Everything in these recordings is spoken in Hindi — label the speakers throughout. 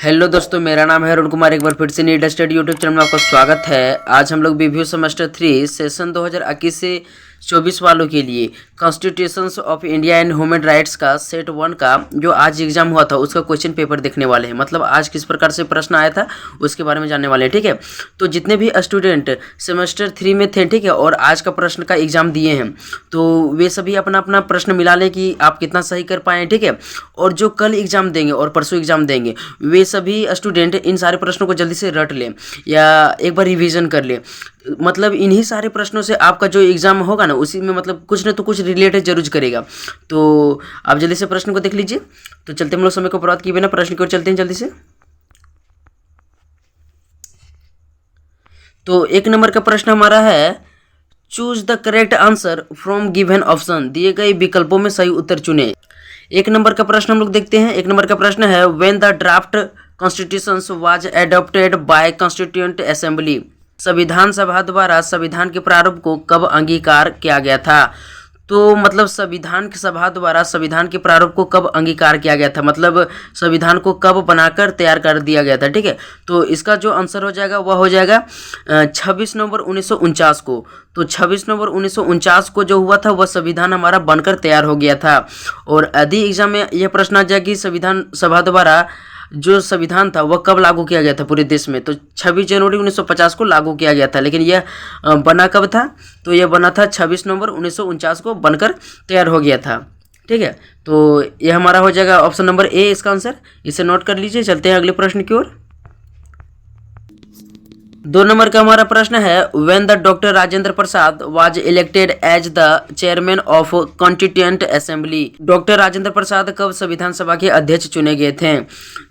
Speaker 1: हेलो दोस्तों, मेरा नाम है अरुण कुमार। एक बार फिर से नीट स्टडी यूट्यूब चैनल में आपका स्वागत है। आज हम लोग रिव्यू सेमेस्टर 3 सेशन 2021 से 24 वालों के लिए constitutions of India and human rights का सेट 1 का जो आज एग्जाम हुआ था उसका क्वेश्चन पेपर देखने वाले हैं। मतलब आज किस प्रकार से प्रश्न आया था उसके बारे में जानने वाले हैं। ठीक है, तो जितने भी स्टूडेंट सेमेस्टर 3 में थे, ठीक है, और आज का प्रश्न का एग्जाम दिए हैं, तो वे सभी अपना अपना प्रश्न मिला लें कि आप कितना सही कर पाए। ठीक है, और जो कल एग्जाम देंगे और परसों एग्जाम देंगे वे सभी स्टूडेंट इन सारे प्रश्नों को जल्दी से रट लें या एक बार रिवीजन कर लें। मतलब इन्हीं सारे प्रश्नों से आपका जो एग्जाम होगा ना उसी में मतलब कुछ ना तो कुछ रिलेटेड जरूर करेगा। तो आप जल्दी से प्रश्न को देख लीजिए। तो चलते हम लोग समय को बर्बाद किए बिना प्रश्न की ओर चलते हैं जल्दी से। तो एक नंबर का प्रश्न हमारा है, choose the correct answer from given option. दिए गए विकल्पों में सही उत्तर चुने। एक नंबर का प्रश्न हम लोग देखते हैं। एक नंबर का प्रश्न है, when the draft constitution was adopted by constituent assembly. संविधान सभा द्वारा संविधान के प्रारूप को कब अंगीकार किया गया था। तो मतलब संविधान की सभा द्वारा संविधान के प्रारूप को कब अंगीकार किया गया था, मतलब संविधान को कब बनाकर तैयार कर दिया गया था। ठीक है, तो इसका जो आंसर हो जाएगा वह हो जाएगा 26 नवंबर 1949 को। तो 26 नवंबर 1949 को जो हुआ था वह संविधान हमारा बनकर तैयार हो गया था। और यदि एग्जाम में यह प्रश्न आ जाए कि संविधान सभा द्वारा जो संविधान था वह कब लागू किया गया था पूरे देश में, तो 26 जनवरी 1950 को लागू किया गया था। लेकिन यह बना कब था, तो यह बना था 26 नवंबर 1949 को बनकर तैयार हो गया था। ठीक है, तो यह हमारा हो जाएगा ऑप्शन नंबर ए इसका आंसर। इसे नोट कर लीजिए। चलते हैं अगले प्रश्न की ओर। 2 नंबर का हमारा प्रश्न है, when the doctor Rajendra Prasad was elected as the chairman of constituent assembly. Doctor Rajendra Prasad कब संविधान सभा के अध्यक्ष चुने गए थे।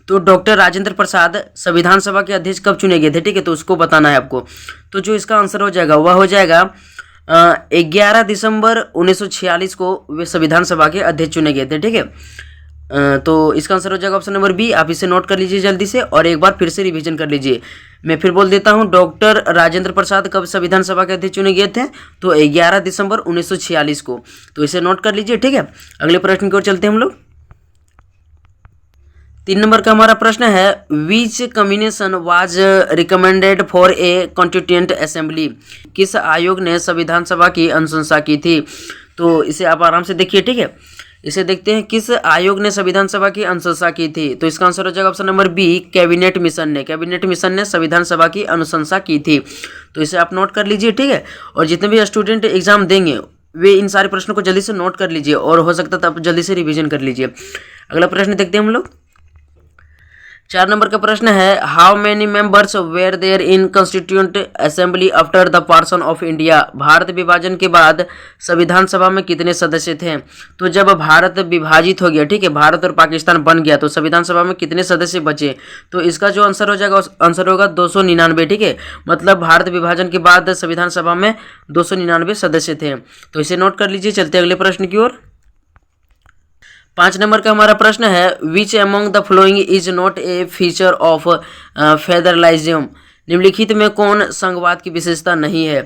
Speaker 1: तो डॉक्टर राजेंद्र प्रसाद संविधान सभा के अध्यक्ष कब चुने गए थे, ठीक है, तो उसको बताना है आपको। तो जो इसका आंसर हो जाएगा वह हो जाएगा 11 दिसंबर 1946 को वे संविधान सभा के अध्यक्ष चुने गए थे। ठीक है, तो इसका आंसर हो जाएगा ऑप्शन नंबर बी। आप इसे नोट कर लीजिए जल्दी से और एक बार फिर से रिवीजन कर लीजिए। मैं फिर बोल देता हूं, डॉक्टर राजेंद्र प्रसाद कब संविधान सभा के अध्यक्ष चुने गए थे, तो 11 दिसंबर 1946 को। तो इसे नोट कर लीजिए। ठीक है, अगले प्रश्न की ओर चलते हैं हम लोग। 3 नंबर का हमारा प्रश्न है, which combination was recommended for a constituent assembly. किस आयोग ने संविधान सभा की अनुशंसा की थी। तो इसे आप आराम से देखिए। ठीक है, इसे देखते हैं, किस आयोग ने संविधान सभा की अनुशंसा की थी। तो इसका आंसर हो जाएगा option number B, cabinet mission ने। कैबिनेट मिशन ने संविधान सभा की अनुशंसा की थी। तो इसे आप नोट कर लीजिए। ठीक है, और जितने भी स्टूडेंट एग्जाम देंगे वे इन सारे प्रश्नों को जल्दी से नोट कर लीजिए और हो सकता है तो आप जल्दी से रिवीजन कर लीजिए। अगला प्रश्न देखते हैं हम लोग। 4 नंबर का प्रश्न है, how many members were there in constituent assembly after the partition of India. भारत विभाजन के बाद संविधान सभा में कितने सदस्य थे। तो जब भारत विभाजित हो गया, ठीक है, भारत और पाकिस्तान बन गया, तो संविधान सभा में कितने सदस्य बचे। तो इसका जो आंसर हो जाएगा आंसर होगा 299। ठीक है, मतलब भारत विभाजन के बाद संविधान सभा में 299 सदस्य थे। तो इसे नोट कर लीजिए। चलते अगले प्रश्न की ओर। 5 नंबर का हमारा प्रश्न है, which among the following is not a feature of federalism. निम्नलिखित में कौन संघवाद की विशेषता नहीं है।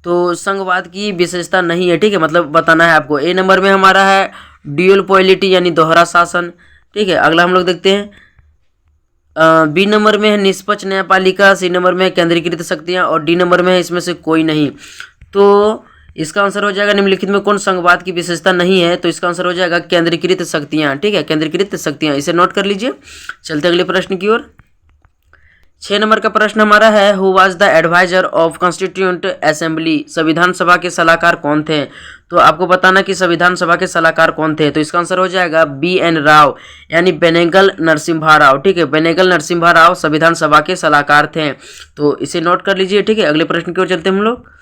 Speaker 1: तो संघवाद की विशेषता नहीं है, ठीक है, मतलब बताना है आपको। ए नंबर में हमारा है ड्यूअल पॉलिटी यानी दोहरा शासन। ठीक है, अगला हम लोग देखते हैं। बी नंबर में है निष्पक्ष न्यायपालिका। सी नंबर में है केंद्रीकृत शक्तियाँ और डी नंबर में है इसमें से कोई नहीं। तो इसका आंसर हो जाएगा, निम्नलिखित में कौन संघवाद की विशेषता नहीं है। तो इसका आंसर हो जाएगा केंद्रीकृत शक्तियाँ। ठीक है, केंद्रीकृत शक्तियाँ, इसे नोट कर लीजिए। चलते अगले प्रश्न की ओर। 6 नंबर का प्रश्न हमारा है, who was the advisor of constituent assembly. संविधान सभा के सलाहकार कौन थे। तो आपको बताना कि संविधान सभा के सलाहकार कौन थे। तो इसका आंसर हो जाएगा BN राव यानी बेनेगल नरसिम्हा राव। ठीक है, बेनेगल नरसिम्हा राव संविधान सभा के सलाहकार थे। तो इसे नोट कर लीजिए। ठीक है, अगले प्रश्न की ओर चलते हैं हम लोग।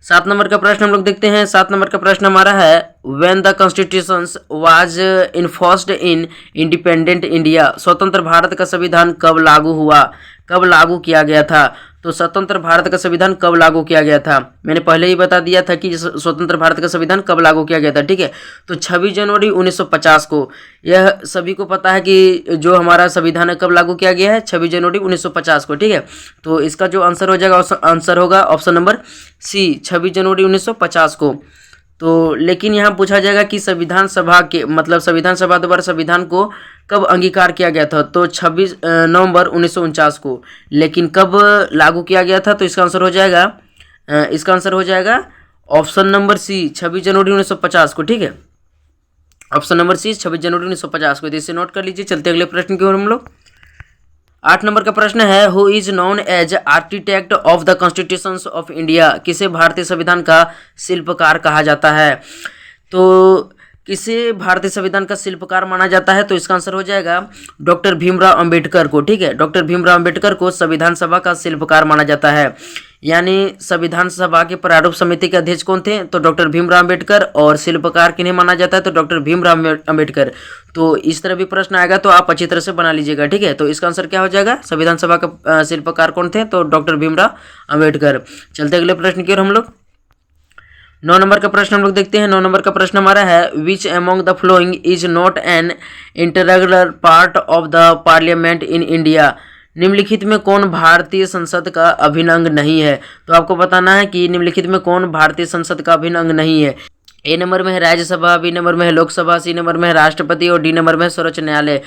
Speaker 1: 7 नंबर का प्रश्न हम लोग देखते हैं। 7 नंबर का प्रश्न हमारा है, when the constitution was enforced in independent India. स्वतंत्र भारत का संविधान कब लागू हुआ, कब लागू किया गया था। तो स्वतंत्र भारत का संविधान कब लागू किया गया था, मैंने पहले ही बता दिया था कि स्वतंत्र भारत का संविधान कब लागू किया गया था। ठीक है, तो 26 जनवरी 1950 को। यह सभी को पता है कि जो हमारा संविधान है कब लागू किया गया है, 26 जनवरी 1950 को। ठीक है, तो इसका जो आंसर हो जाएगा आंसर होगा ऑप्शन नंबर सी, 26 जनवरी 1950 को। तो लेकिन यहाँ पूछा जाएगा कि संविधान सभा के मतलब संविधान सभा द्वारा संविधान को कब अंगीकार किया गया था, तो 26 नवंबर 1949 को। लेकिन कब लागू किया गया था, तो इसका आंसर हो जाएगा ऑप्शन नंबर सी 26 जनवरी 1950 को। ठीक है, ऑप्शन नंबर सी 26 जनवरी 1950 को। तो इसे नोट कर लीजिए। चलते अगले प्रश्न की ओर हम लोग। 8 नंबर का प्रश्न है, who is known as architect of the constitution of India. किसे भारतीय संविधान का शिल्पकार कहा जाता है, तो किसे भारतीय संविधान का शिल्पकार माना जाता है, तो इसका आंसर हो जाएगा डॉक्टर भीमराव अंबेडकर को। ठीक है, डॉक्टर भीमराव अंबेडकर को संविधान सभा का शिल्पकार माना जाता है। यानी संविधान सभा के प्रारूप समिति के अध्यक्ष कौन थे, तो डॉक्टर भीमराव अंबेडकर। और शिल्पकार किन्हें माना जाता है, तो डॉक्टर भीमराव अंबेडकर। तो इस तरह भी प्रश्न आएगा तो आप अच्छी तरह से बना लीजिएगा। ठीक है, तो इसका आंसर क्या हो जाएगा, संविधान सभा का शिल्पकार कौन थे, तो डॉक्टर भीमराव अंबेडकर। चलते अगले प्रश्न की ओर हम लोग। 9 नंबर का प्रश्न हम लोग देखते हैं। 9 नंबर का प्रश्न हमारा है, विच among the following is not an integral part of the parliament in India. निम्नलिखित में कौन भारतीय संसद का अभिन्न अंग नहीं है, तो आपको बताना है कि निम्नलिखित में कौन भारतीय संसद का अभिन्न अंग नहीं है। ए नंबर में है राज्यसभा, बी नंबर में है लोकसभा, सी नंबर में है राष्ट्रपति और डी नंबर में है सर्वोच्च न्यायालय।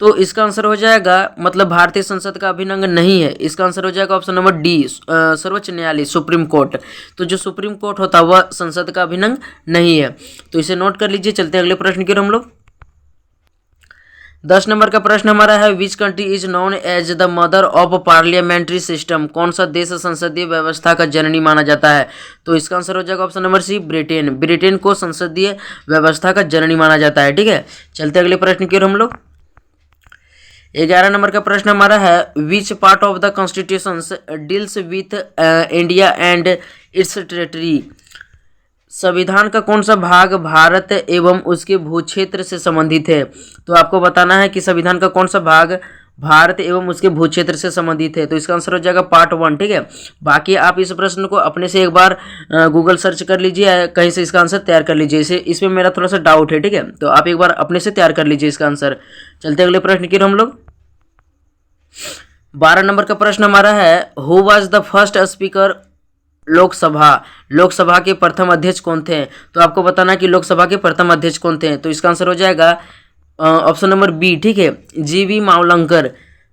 Speaker 1: तो इसका आंसर हो जाएगा मतलब भारतीय संसद का अभिन्न अंग नहीं है, इसका आंसर हो जाएगा ऑप्शन नंबर डी सर्वोच्च न्यायालय, सुप्रीम कोर्ट। तो जो सुप्रीम कोर्ट होता है वह संसद का अभिन्न अंग नहीं है, तो इसे नोट कर लीजिए। चलते अगले प्रश्न की ओर हम लोग। 10 नंबर का प्रश्न हमारा है, which country is known as the mother of parliamentary system. कौन सा देश संसदीय व्यवस्था का जननी माना जाता है, तो इसका आंसर हो जाएगा option number C Britain. Britain को संसदीय व्यवस्था का जननी माना जाता है। ठीक है, चलते अगले प्रश्न की ओर हम लोग। 11 नंबर का प्रश्न हमारा है, which part of the constitution deals with India and it's territory. संविधान का कौन सा भाग भारत एवं उसके भूक्षेत्र से संबंधित है, तो आपको बताना है कि संविधान का कौन सा भाग भारत एवं उसके भूक्षेत्र से संबंधित है, तो इसका आंसर हो जाएगा पार्ट 1। ठीक है, बाकी आप इस प्रश्न को अपने से एक बार गूगल सर्च कर लीजिए, कहीं से इसका आंसर तैयार कर लीजिए। इसमें मेरा थोड़ा सा डाउट है। ठीक है, तो आप एक बार अपने से तैयार कर लीजिए इसका आंसर। चलते अगले प्रश्न की ओर हम लोग। 12 नंबर का प्रश्न हमारा है, who was the first speaker Lok Sabha के प्रथम अध्यक्ष कौन थे, तो आपको बताना कि लोकसभा के प्रथम अध्यक्ष कौन थे, तो इसका आंसर हो जाएगा ऑप्शन नंबर बी। ठीक है, जीवी मावलंकर,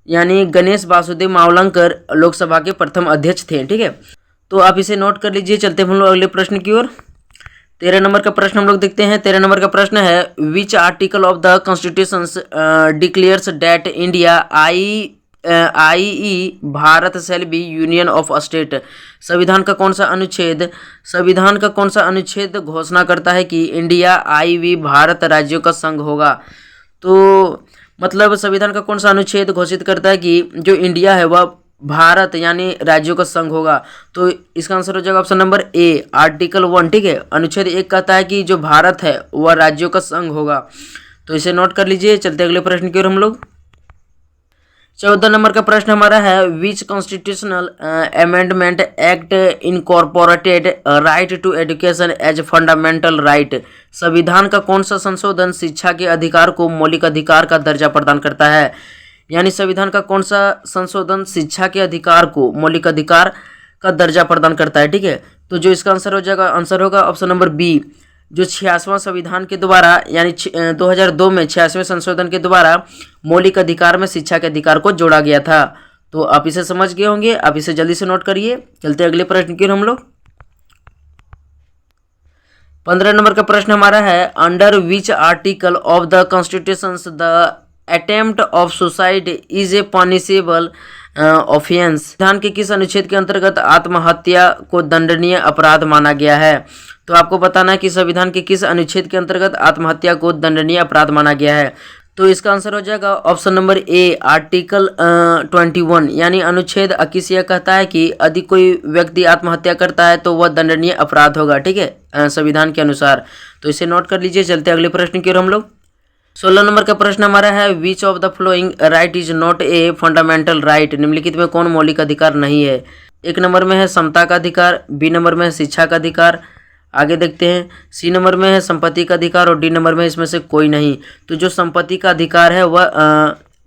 Speaker 1: यानी गणेश वासुदेव मावलंकर लोकसभा के प्रथम अध्यक्ष थे। ठीक है, तो आप इसे नोट कर लीजिए। चलते हम लोग अगले प्रश्न की ओर। 13 नंबर का प्रश्न हम लोग देखते हैं। 13 नंबर का प्रश्न है, which article of the constitution declares that India I Bharat shall be union of state. संविधान का कौन सा अनुच्छेद घोषणा करता है कि इंडिया आई भारत राज्यों का संघ होगा। तो मतलब संविधान का कौन सा अनुच्छेद घोषित करता है कि जो इंडिया है वह भारत यानी राज्यों का संघ होगा, तो इसका आंसर हो जाएगा ऑप्शन नंबर ए आर्टिकल 1। ठीक है, अनुच्छेद 1 कहता है कि जो भारत है वह राज्यों का संघ होगा, तो इसे नोट कर लीजिए। चलते अगले प्रश्न की ओर हम लोग। 14 नंबर का प्रश्न हमारा है, which constitutional amendment act incorporated right to education as fundamental right. संविधान का कौन सा संशोधन शिक्षा के अधिकार को मौलिक अधिकार का दर्जा प्रदान करता है, यानी संविधान का कौन सा संशोधन शिक्षा के अधिकार को मौलिक अधिकार का दर्जा प्रदान करता है। ठीक है, तो जो इसका आंसर होगा ऑप्शन नंबर बी, जो 86वां संविधान के द्वारा यानी 2002 में 86वें संशोधन के द्वारा मौलिक अधिकार में शिक्षा के अधिकार को जोड़ा गया था। तो आप इसे समझ गए होंगे, आप इसे जल्दी से नोट करिए। चलते अगले प्रश्न की ओर हम लोग। 15 नंबर का प्रश्न हमारा है, under which article of the constitution the attempt of suicide is a punishable offence. संविधान के किस अनुच्छेद के अंतर्गत आत्महत्या को दंडनीय अपराध माना गया है, तो आपको बताना है कि संविधान के किस अनुच्छेद के अंतर्गत आत्महत्या को दंडनीय अपराध माना गया है, तो इसका आंसर हो जाएगा ऑप्शन नंबर ए आर्टिकल 21, यानी अनुच्छेद 21 यह कहता है कि यदि कोई व्यक्ति आत्महत्या करता है तो वह दंडनीय अपराध होगा। ठीक है, संविधान के अनुसार, तो इसे नोट कर लीजिए। चलते अगले प्रश्न की ओर हम लोग। 16 नंबर का प्रश्न हमारा है, which of the flowing right is not a fundamental right. निम्नलिखित में कौन मौलिक अधिकार नहीं है। 1 नंबर में है समता का अधिकार, बी नंबर में है शिक्षा का अधिकार, आगे देखते हैं सी नंबर में है संपत्ति का अधिकार और डी नंबर में इसमें से कोई नहीं। तो जो संपत्ति का अधिकार है वह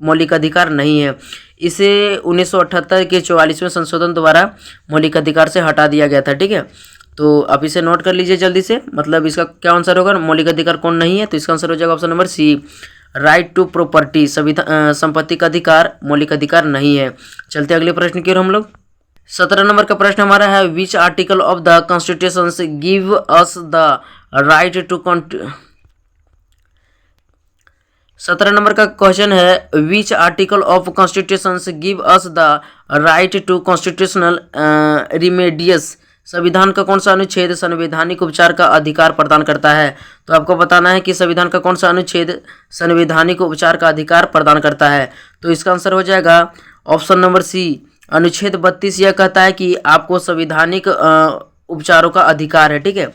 Speaker 1: मौलिक अधिकार नहीं है, इसे 1978 के 44वें संशोधन द्वारा मौलिक अधिकार से हटा दिया गया था। ठीक है, तो आप इसे नोट कर लीजिए जल्दी से, मतलब इसका क्या आंसर होगा, मौलिक अधिकार कौन नहीं है, तो इसका आंसर हो जाएगा option number C, right to property, संपत्ति का अधिकार मौलिक अधिकार नहीं है। चलते अगले प्रश्न की ओर हम लोग। 17 नंबर का प्रश्न हमारा है, which article of the constitution give us the right to 17 number का क्वेश्चन है, which article of constitution give us the right to constitutional remedies, संविधान का कौन सा अनुच्छेद संवैधानिक उपचार का अधिकार प्रदान करता है। तो आपको बताना है कि संविधान का कौन सा अनुच्छेद संवैधानिक उपचार का अधिकार प्रदान करता है। तो इसका आंसर हो जाएगा ऑप्शन नंबर सी, अनुच्छेद 32 यह कहता है कि आपको संवैधानिक उपचारों का अधिकार है। ठीक है,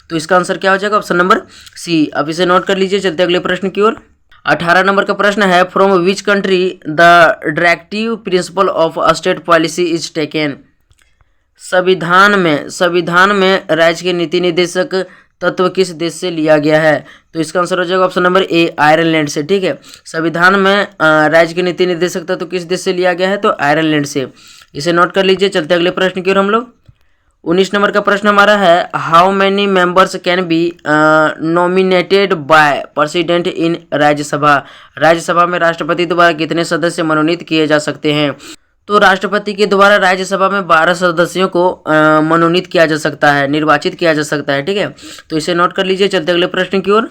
Speaker 1: तो इसका आंसर क्या हो जाएगा, ऑप्शन नंबर सी। अब इसे नोट कर लीजिए। चलते अगले प्रश्न की ओर। 18 नंबर का प्रश्न है, from which country the directive principle of state policy is taken, संविधान में राज्य के नीति निर्देशक तत्व किस देश से लिया गया है। तो इसका आंसर हो जाएगा ऑप्शन नंबर ए, आयरलैंड से। ठीक है, संविधान में राज्य के नीति निर्देशक तत्व किस देश से लिया गया है, तो आयरलैंड से। इसे नोट कर लीजिए। चलते अगले प्रश्न की ओर हम लोग। 19 नंबर का प्रश्न हमारा है, how many members can be nominated by president in Rajya Sabha, Rajya Sabha में राष्ट्रपति द्वारा कितने सदस्य मनोनीत किए जा सकते हैं। तो राष्ट्रपति के द्वारा राज्यसभा में 12 सदस्यों को मनोनीत किया जा सकता है, निर्वाचित किया जा सकता है। ठीक है, तो इसे नोट कर लीजिए। चलते अगले प्रश्न की ओर।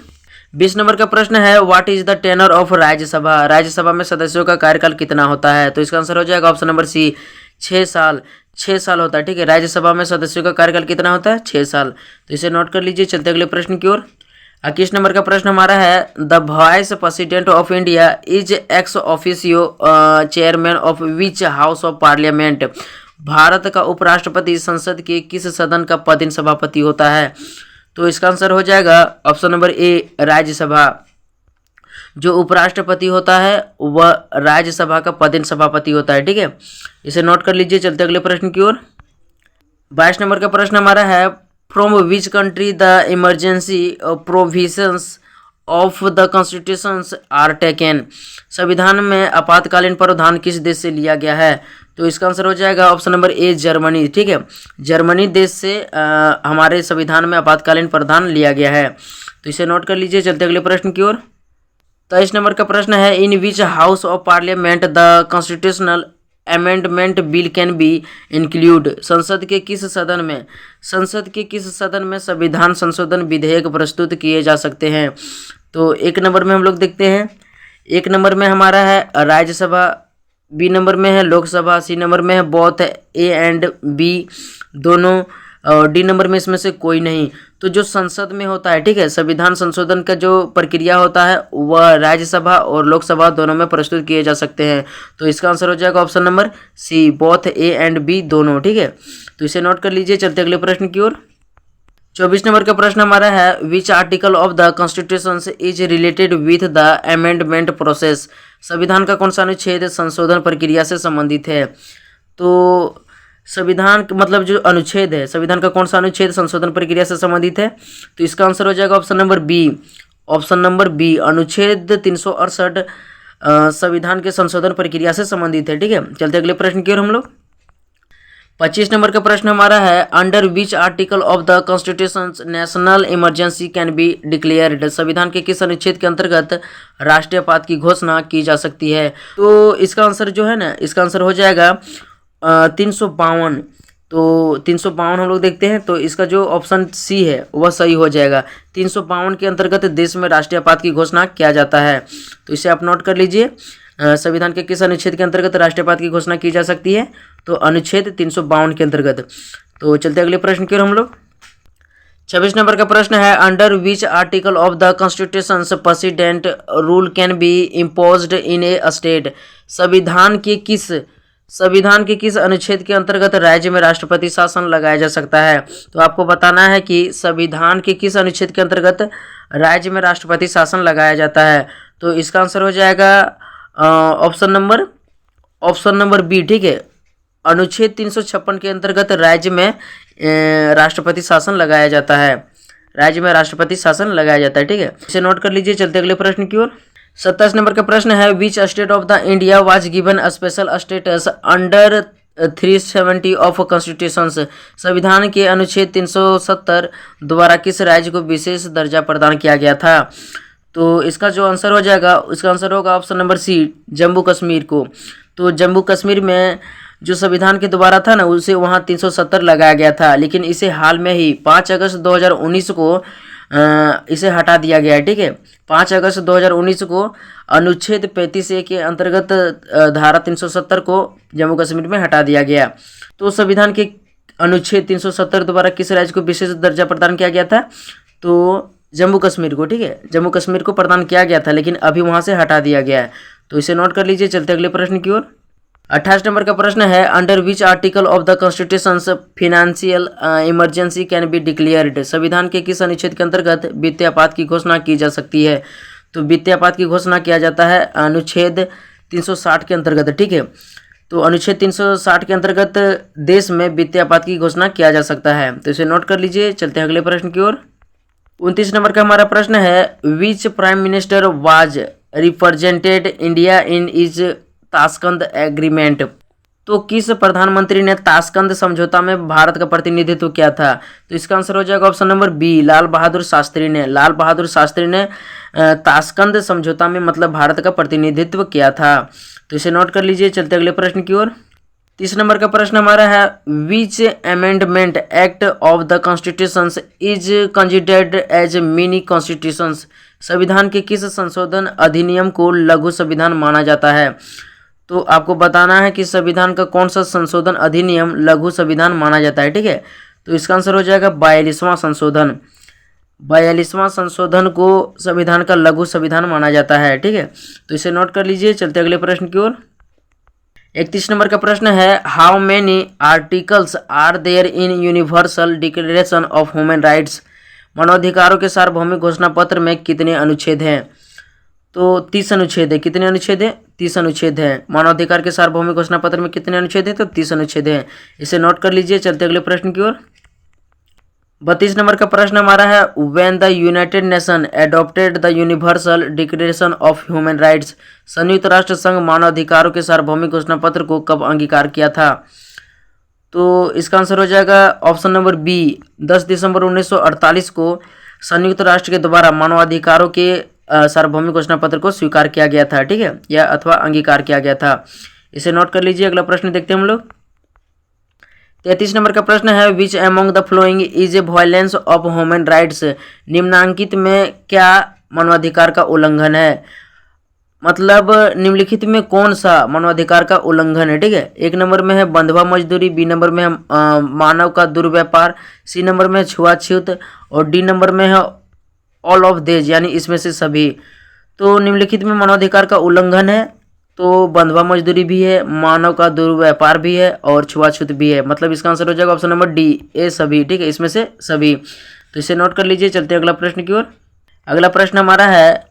Speaker 1: 20 नंबर का प्रश्न है, what is the tenure of Rajya Sabha, Rajya Sabha में सदस्यों का कार्यकाल कितना होता है। तो इसका आंसर हो जाएगा ऑप्शन नंबर सी, 6 साल। 6 साल होता है। ठीक है, राज्यसभा में सदस्यों का कार्यकाल कितना होता है, 6 साल। तो इसे नोट कर लीजिए। चलते अगले प्रश्न की ओर। 21 नंबर का प्रश्न हमारा है, the vice president of India is ex officio chairman of which house of parliament, Bharat का उपराष्ट्रपति संसद के किस सदन का पदेन सभापति होता है। तो इसका आंसर हो जाएगा ऑप्शन नंबर ए, राज्यसभा। जो उपराष्ट्रपति होता है वह राज्यसभा का पदेन सभापति होता है। ठीक है, इसे नोट कर लीजिए। चलते अगले प्रश्न की ओर। 22 नंबर का प्रश्न हमारा है, from which country the emergency provisions of the constitution are taken, संविधान में आपातकालीन प्रावधान किस देश से लिया गया है। तो इसका आंसर हो जाएगा ऑप्शन नंबर ए, जर्मनी। ठीक है, जर्मनी देश से हमारे संविधान में आपातकालीन प्रावधान लिया गया है। तो इसे नोट कर लीजिए। चलते अगले प्रश्न की ओर। 23 नंबर का प्रश्न है, in which house of parliament the constitutional amendment bill can be include, संसद के किस सदन में संविधान संशोधन विधेयक प्रस्तुत किए जा सकते हैं। तो 1 नंबर में हम लोग देखते हैं, 1 नंबर में हमारा है राज्यसभा, बी नंबर में है लोकसभा, सी नंबर में है बोथ ए एंड बी दोनों, और डी नंबर में इसमें से कोई नहीं। तो जो संसद में होता है, ठीक है, संविधान संशोधन का जो प्रक्रिया होता है वह राज्यसभा और लोकसभा दोनों में प्रस्तुत किए जा सकते हैं। तो इसका आंसर हो जाएगा option number C, both A and B दोनों। ठीक है, तो इसे नोट कर लीजिए। चलते अगले प्रश्न की ओर। 24 नंबर का प्रश्न हमारा है, which article of the constitution is related with the amendment process, संविधान का कौन सा अनुच्छेद संशोधन प्रक्रिया से संबंधित है। तो संविधान मतलब जो अनुच्छेद है, संविधान का कौन सा अनुच्छेद संशोधन प्रक्रिया से संबंधित है। तो इसका आंसर हो जाएगा option number B, option number B, अनुच्छेद 368 संविधान के संशोधन प्रक्रिया से संबंधित है। ठीक है, चलते अगले प्रश्न की ओर हम लोग। 25 नंबर का प्रश्न हमारा है, under which article of the constitution national emergency can be declared, संविधान के किस अनुच्छेद के अंतर्गत राष्ट्रीय आपात की घोषणा की जा सकती है। तो इसका आंसर जो है ना, इसका आंसर हो जाएगा 352। तो 352 हम लोग देखते हैं, तो इसका जो ऑप्शन सी है वह सही हो जाएगा। 352 के अंतर्गत देश में राष्ट्रीय आपात की घोषणा किया जाता है। तो इसे आप नोट कर लीजिए, संविधान के किस अनुच्छेद के अंतर्गत राष्ट्रीय आपात की घोषणा की जा सकती है। तो अनुच्छेद 352 के अंतर्गत। तो चलते अगले प्रश्न की ओर हम लोग। 26 नंबर का प्रश्न है, under which article of the constitution president rule can be imposed in A state, संविधान के किस अनुच्छेद के अंतर्गत राज्य में राष्ट्रपति शासन लगाया जा सकता है। तो आपको बताना है कि संविधान के किस अनुच्छेद के अंतर्गत राज्य में राष्ट्रपति शासन लगाया जाता है। तो इसका आंसर हो जाएगा ऑप्शन नंबर बी। ठीक है, अनुच्छेद 356 के अंतर्गत राज्य में राष्ट्रपति शासन लगाया जाता है, राज्य में राष्ट्रपति शासन लगाया जाता है। ठीक है, इसे नोट कर लीजिए। चलते अगले प्रश्न की ओर। 27 नंबर का प्रश्न है, which state of the India was given special status under 370 of constitutions, संविधान के अनुच्छेद 370 द्वारा किस राज्य को विशेष दर्जा प्रदान किया गया था? तो इसका जो आंसर हो जाएगा, इसका आंसर होगा option number C, Jammu Kashmir को। तो जम्मू कश्मीर में जो संविधान के द्वारा था ना, उसे वहाँ 370 लगाया गया था, लेकिन इसे हाल में ही 5 अगस्त 2019 को इसे हटा दिया गया है। ठीक है, 5 अगस्त 2019 को अनुच्छेद 35A के अंतर्गत धारा 370 को जम्मू कश्मीर में हटा दिया गया। तो संविधान के अनुच्छेद 370 द्वारा किस राज्य को विशेष दर्जा प्रदान किया गया था? तो जम्मू कश्मीर को। ठीक है, जम्मू कश्मीर को प्रदान किया गया था, लेकिन अभी वहाँ से हटा दिया गया है। तो इसे नोट कर लीजिए। चलते अगले प्रश्न की ओर। 28 नंबर का प्रश्न है, under which article of the constitution financial emergency can be declared, संविधान के किस अनुच्छेद के अंतर्गत वित्तीय आपात की घोषणा की जा सकती है? तो वित्तीय आपात की घोषणा किया जाता है अनुच्छेद 360 के अंतर्गत। ठीक है, तो अनुच्छेद 360 के अंतर्गत देश में वित्तीय आपात की घोषणा किया जा सकता है। तो इसे नोट कर लीजिए। चलते हैं अगले प्रश्न की ओर। 29 नंबर का हमारा प्रश्न है, which prime minister was represented India in is Tashkent agreement, तो किस प्रधानमंत्री ने ताशकंद समझौता में भारत का प्रतिनिधित्व किया था? तो इसका आंसर हो जाएगा option number B, Lal Bahadur Shastri ने। लाल बहादुर शास्त्री ने ताशकंद समझौता में मतलब भारत का प्रतिनिधित्व किया था। तो इसे नोट कर लीजिए। चलते अगले प्रश्न की ओर। 30 नंबर का प्रश्न हमारा है, which amendment act of the constitution is considered as mini constitution, संविधान के किस संशोधन अधिनियम को लघु संविधान माना जाता है? तो आपको बताना है कि संविधान का कौन सा संशोधन अधिनियम लघु संविधान माना जाता है। ठीक है, तो इसका आंसर हो जाएगा 42वां संशोधन। 42वां संशोधन को संविधान का लघु संविधान माना जाता है। ठीक है, तो इसे नोट कर लीजिए। चलते अगले प्रश्न की ओर। 31 नंबर का प्रश्न है, how many articles are there in universal declaration of human rights, मानवाधिकारों के सार्वभौमिक घोषणा पत्र में कितने अनुच्छेद हैं? तो 30 अनुच्छेद है। कितने अनुच्छेद है? 30 अनुच्छेद है। मानवाधिकार के सार्वभौमिक घोषणा पत्र में कितने अनुच्छेद है? तो 30 अनुच्छेद है। इसे नोट कर लीजिए। चलते अगले प्रश्न की ओर। 32 नंबर का प्रश्न हमारा है, when the United nation adopted the universal declaration of human rights, संयुक्त राष्ट्र संघ मानवाधिकारों के सार्वभौमिक घोषणा पत्र को कब अंगीकार किया था? तो इसका आंसर हो जाएगा ऑप्शन नंबर बी, 10 दिसंबर 1948 को संयुक्त राष्ट्र के द्वारा मानवाधिकारों के सार्वभौमिक घोषणा पत्र को स्वीकार किया गया था। ठीक है, या अथवा अंगीकार किया गया था। इसे नोट कर लीजिए। अगला प्रश्न देखते हैं हम लोग। 33 नंबर का प्रश्न है, which among the following is a violence of human rights, निम्नांकित में क्या मानवाधिकार का उल्लंघन है? मतलब निम्नलिखित में कौन सा मानवाधिकार का उल्लंघन है? ठीक है, 1 नंबर में है बंधुआ मजदूरी, बी नंबर में है मानव का दुर्व्यापार, सी नंबर में है छुआछूत, और डी नंबर में है ऑल ऑफ देज, यानी इसमें से सभी। तो निम्नलिखित में मानवाधिकार का उल्लंघन है, तो बंधुआ मजदूरी भी है, मानव का दुर्व्यापार भी है, और छुआछूत भी है। मतलब इसका आंसर हो जाएगा ऑप्शन नंबर डी, ए सभी। ठीक है, इसमें से सभी। तो इसे नोट कर लीजिए। चलते हैं अगला प्रश्न की ओर। अगला प्रश्न हमारा है,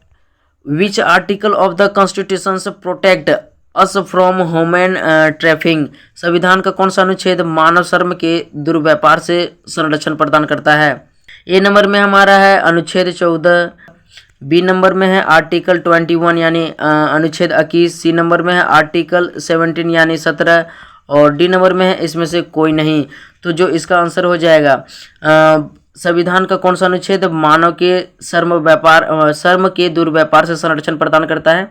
Speaker 1: which article of the constitution protect us from human trafficking, संविधान का कौन सा अनुच्छेद मानव श्रम के दुर्व्यापार से संरक्षण प्रदान करता है? ए नंबर में हमारा है अनुच्छेद 14, बी नंबर में है आर्टिकल 21 यानी अनुच्छेद 21, सी नंबर में है आर्टिकल 17 यानी 17, और डी नंबर में है इसमें से कोई नहीं। तो जो इसका आंसर हो जाएगा, संविधान का कौन सा अनुच्छेद मानव के श्रम के दुर्व्यापार से संरक्षण प्रदान करता है?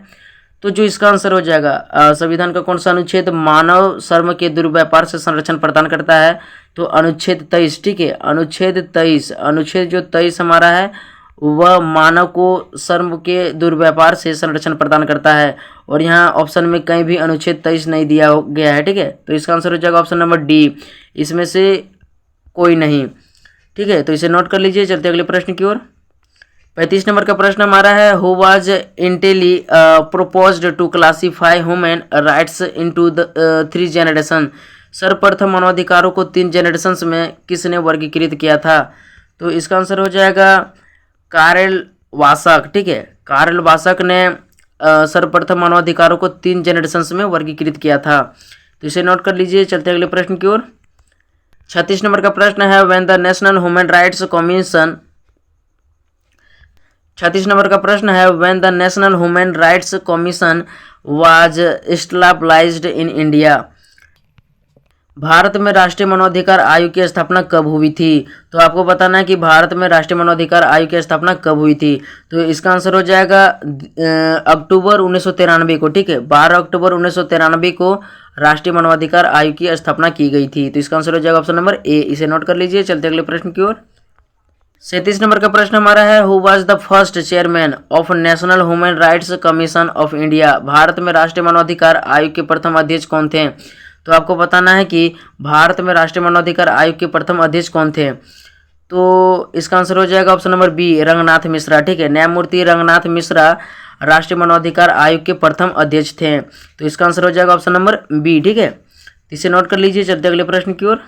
Speaker 1: तो जो इसका आंसर हो जाएगा, संविधान का कौन सा अनुच्छेद मानव श्रम के दुर्व्यापार से संरक्षण प्रदान करता है? तो अनुच्छेद 23। ठीक है, अनुच्छेद 23, अनुच्छेद जो 23 हमारा है वह मानव को श्रम के दुर्व्यापार से संरक्षण प्रदान करता है, और यहाँ ऑप्शन में कहीं भी अनुच्छेद 23 नहीं दिया गया है। ठीक है, तो इसका आंसर हो जाएगा ऑप्शन नंबर डी, इसमें से कोई नहीं। ठीक है, तो इसे नोट कर लीजिए। चलते अगले प्रश्न की ओर। 35 नंबर का प्रश्न हमारा है, who was initially proposed to classify human rights into the 3 generation, सर्वप्रथम मानवाधिकारों को 3 जनरेशन्स में किसने वर्गीकृत किया था? तो इसका आंसर हो जाएगा कार्ल वासक। ठीक है, कार्ल वासक ने सर्वप्रथम मानवाधिकारों को 3 जनरेशन्स में वर्गीकृत किया था। तो इसे नोट कर लीजिए। चलते अगले प्रश्न की ओर। 36 नंबर का प्रश्न है, when the national human rights commission, 36 number का प्रश्न है, when the national human rights commission was established in India, Bharat में राष्ट्रीय मानवाधिकार आयोग की स्थापना कब हुई थी? तो आपको बताना है कि भारत में राष्ट्रीय मानवाधिकार आयोग की स्थापना कब हुई थी। तो इसका आंसर हो जाएगा अक्टूबर 1993 को। ठीक है, 12 अक्टूबर 1993 को राष्ट्रीय मानवाधिकार आयोग की स्थापना की गई थी। तो इसका आंसर हो जाएगा ऑप्शन नंबर ए। इसे नोट कर लीजिए। चलते अगले प्रश्न की ओर। 37 नंबर का प्रश्न हमारा है, who was the first chairman of national human rights commission of India? Bharat में राष्ट्रीय मानवाधिकार आयोग के प्रथम अध्यक्ष कौन थे? तो आपको बताना है कि भारत में राष्ट्रीय मानवाधिकार आयोग के प्रथम अध्यक्ष कौन थे। तो इसका आंसर हो जाएगा option number B, Ranganath Mishra. ठीक है, न्यायमूर्ति रंगनाथ मिश्रा राष्ट्रीय मानवाधिकार आयोग के प्रथम अध्यक्ष थे। तो इसका आंसर हो जाएगा ऑप्शन नंबर बी। ठीक है, इसे नोट कर लीजिए। चलते अगले प्रश्न की ओर।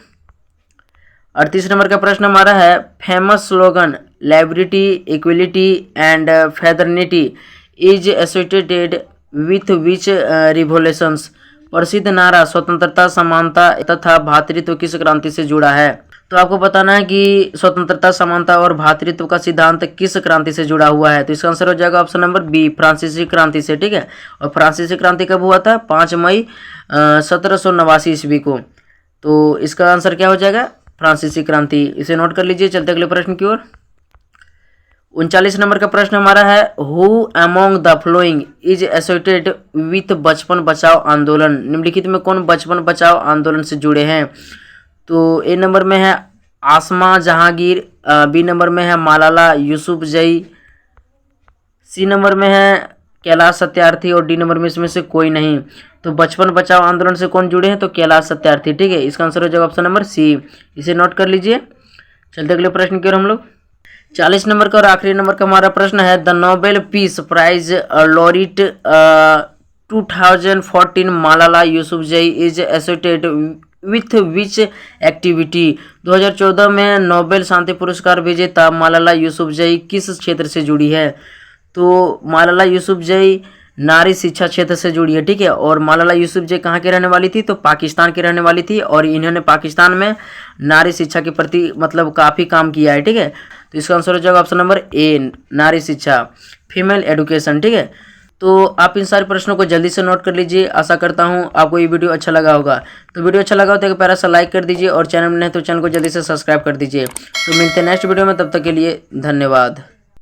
Speaker 1: 38 नंबर का प्रश्न हमारा है, famous slogan liberty equality and fraternity is associated with which revolutions? प्रसिद्ध नारा स्वतंत्रता, समानता तथा भातृत्व किस क्रांति से जुड़ा है? तो आपको बताना है कि स्वतंत्रता, समानता और भातृत्व का सिद्धांत किस क्रांति से जुड़ा हुआ है। तो इसका आंसर हो जाएगा ऑप्शन नंबर बी, फ्रांसीसी क्रांति से। ठीक है, और फ्रांसीसी क्रांति कब हुआ था? 5 मई 1789 ईस्वी को। तो इसका आंसर क्या हो जाएगा? फ्रांसीसी क्रांति। इसे नोट कर लीजिए। चलते अगले प्रश्न की ओर। 39 नंबर का प्रश्न हमारा है, who among the following is associated with बचपन बचाओ आंदोलन? निम्नलिखित में कौन बचपन बचाओ आंदोलन से जुड़े हैं? तो ए नंबर में है आसमा जहांगीर, बी नंबर में है मालाला यूसुफजई, सी नंबर में है कैलाश सत्यार्थी और डी नंबर में इसमें से कोई नहीं। तो बचपन बचाओ आंदोलन से कौन जुड़े हैं? तो कैलाश सत्यार्थी। ठीक है, इसका आंसर हो जाएगा ऑप्शन नंबर सी। इसे नोट कर लीजिए। चलते अगले प्रश्न की ओर हम लोग। 40 नंबर का और आखिरी नंबर का हमारा प्रश्न है, द नोबेल पीस प्राइज लॉरिट 2014 मालाला Yousafzai is associated with which activity? 2014 में नोबेल शांति पुरस्कार विजेता मालाला यूसुफजई किस क्षेत्र से जुड़ी है? तो मालाला यूसुफजई नारी शिक्षा क्षेत्र से जुड़ी है। ठीक है, और मालाला यूसुफजई कहाँ की रहने वाली थी? तो पाकिस्तान की रहने वाली थी, और इन्होंने पाकिस्तान में नारी शिक्षा के प्रति मतलब काफ़ी काम किया है। ठीक है, तो इसका आंसर हो जाएगा ऑप्शन नंबर ए, नारी शिक्षा, फीमेल एडुकेशन। ठीक है, तो आप इन सारे प्रश्नों को जल्दी से नोट कर लीजिए। आशा करता हूँ आपको ये वीडियो अच्छा लगा होगा। तो वीडियो अच्छा लगा हो तो एक प्यारा सा लाइक कर दीजिए, और चैनल में नहीं तो चैनल को जल्दी से सब्सक्राइब कर दीजिए। तो मिलते हैं नेक्स्ट वीडियो में, तब तक के लिए धन्यवाद।